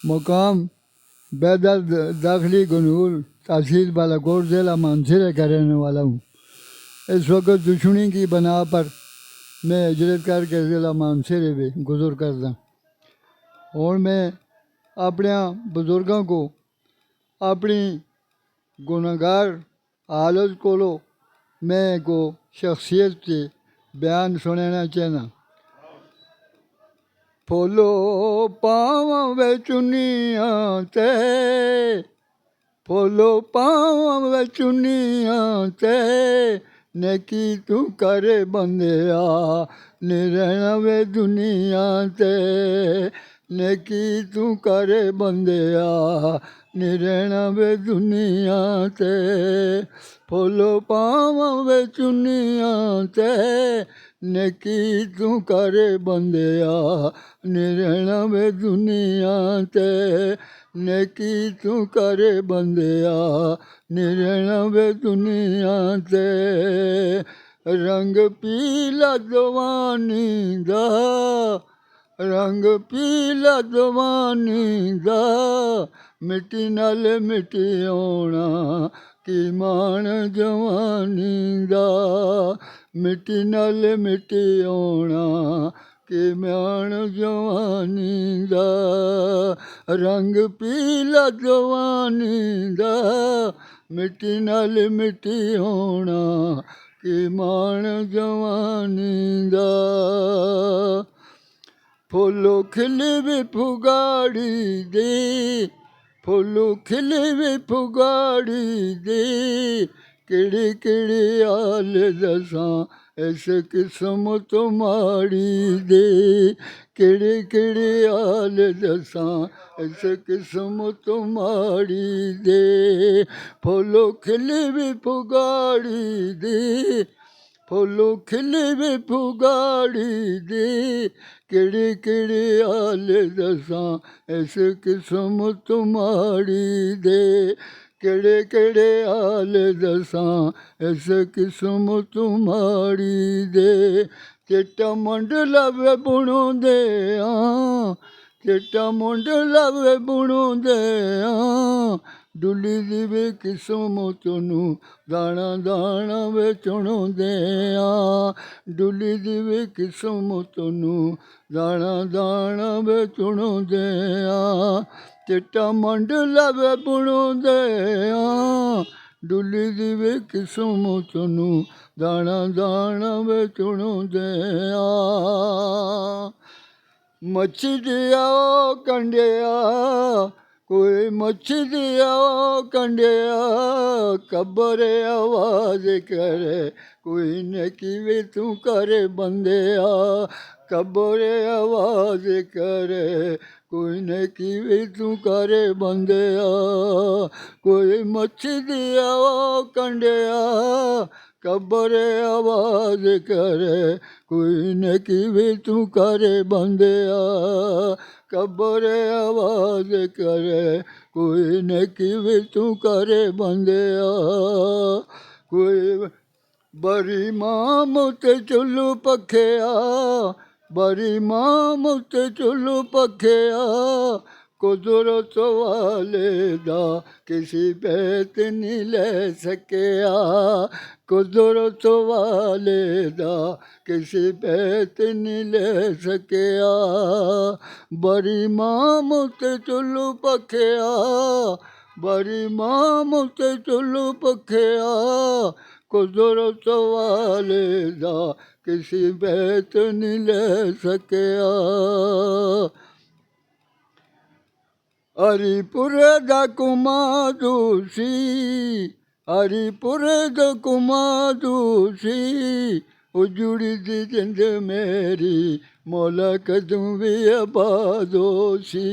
मुकाम बैदर दाखिली गनूर तहसील बालाकोट ज़िला मानसरे का रहने वाला हूँ। इस वक्त दुश्मनी की बना पर मैं हिजरत करके ज़िला मानसरे में गुजर करदा और मैं अपने बुजुर्गों को अपनी गुनहगार हालत को मैं को शख्सियत से बयान सुनाना चाहना। फुलो पावां वे चुन्नियां ते, फुलो पावां वे चुन्नियां ते, नेकी तू करे बंदिया निरहना वे दुनिया ते, नेकी तू करे बंदिया निरहना वे दुनिया ते, फुलो पावां वे चुन्नियां ते, नेकी तू करे बंदिया निरहना वे दुनिया ते, नेकी तू करे बंदिया निरहना वे दुनिया ते, रंग पीला जवानी दा, रंग पीला जवानी दा, मिट्टी नाल मिट्टी आउणा की मान जवानी दा, मिट्टी नाल मिट्टी आउणा की मान जवानी दा, रंग पीला जवानी दा, मिट्टी नाल मिट्टी आउणा की मान जवानी दा, फुल्लो खिले वे फुगाड़ी दे, फुल्लो खिले वे फुगाड़ी दे, किड़ी किड़ी आल दसां इस किस्मत माड़ी दे, किड़ी किड़ी आल दसां इस किस्मत माड़ी दे, फुल्लो खिले वे फुगाड़ी दे, फुल्लो खिले वे फुगाड़ी दे, किड़ी किड़ी आल दसां इस किस्मत माड़ी दे, किड़े किड़े आल दसां इस किस्मत माड़ी दे, चिट्टा मंडला वे बुणोंदे आं, चिट्टा मंडला वे बुणोंदे आं, डुली दी वे किस्मत नूं दाणा दाणा वे चुणोंदे आं, डुली दी वे किस्मत नूं दाणा दाणा वे चुणोंदे आं, चिट्टा मंडला वे बुणोंदे आं, डुली दी वे किस्मत नूं दाणा दाणा वे चुणोंदे आं, मच्छी दिया कंडिया कोई मच्छी दिया कंडिया, कब्बरे आवाज करे कोई नेकी वे तू करे बंदिया, कब्बरे आवाज करे कोई नेकी वे तू करे बंदिया, कोई मच्छी दिया कंडिया, कब्बरे आवाज करे कोई नेकी वे तू करे बंदिया, कब्बरे आवाज करे कोई नेकी वे तू करे बंदिया, कोई बरी माम ते चुल्लू पखिया, बरी माम ते चुल्लू पखिया, कुदरत वाले दा किसी पैत नहीं ले सकिया, कुदरत वाले दा किसी पैत नहीं ले सकिया, बरी माम ते चुल्लू पखिया, बरी माम ते चुल्लू पखिया, कुदरत वाले दा किसी पैत नहीं ले सकिया, हरिपुरे दा कुमादूसी, हरिपुरे दा कुमादूसी, उजुड़ी दी जिंद मेरी मौला कदूं भी आबादोसी,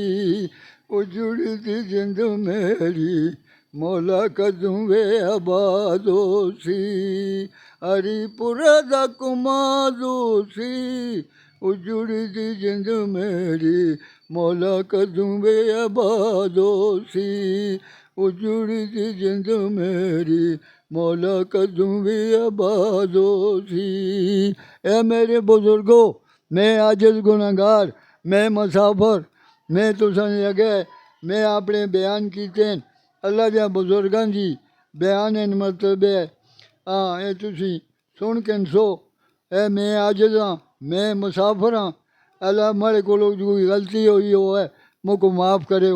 उजुड़ी दी जिंद मेरी मौला कदूं वे आबादोसी, हरिपुरे दा कुमादूसी, उजुड़ी दी जिंद मेरी मौला कदूं वे आबादोसी, उजुड़ी दी जिंद मेरी मौला कदूं वे आबादोसी। ए मेरे बुजुर्गो, मैं आजिज़ गुनहगार, मैं मुसाफिर, मैं तुसां अगे मैं अपने बयान कीते न अल्लाह दे बुजुर्गां जी बयान न मतलब है हाँ ये तुसी सुन के सो ए मैं आजिज़ हाँ मैं मुसाफिर हाँ अल्लाह मेरे को कोई गलती हुई हो है मुझको माफ़ करे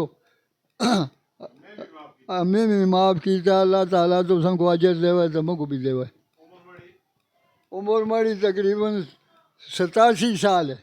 मैं भी माफ़ किया अल्लाह ताला तो सबको अजर देवे तो मुझको भी देवे उम्र मेरी तकरीबन 87 साल है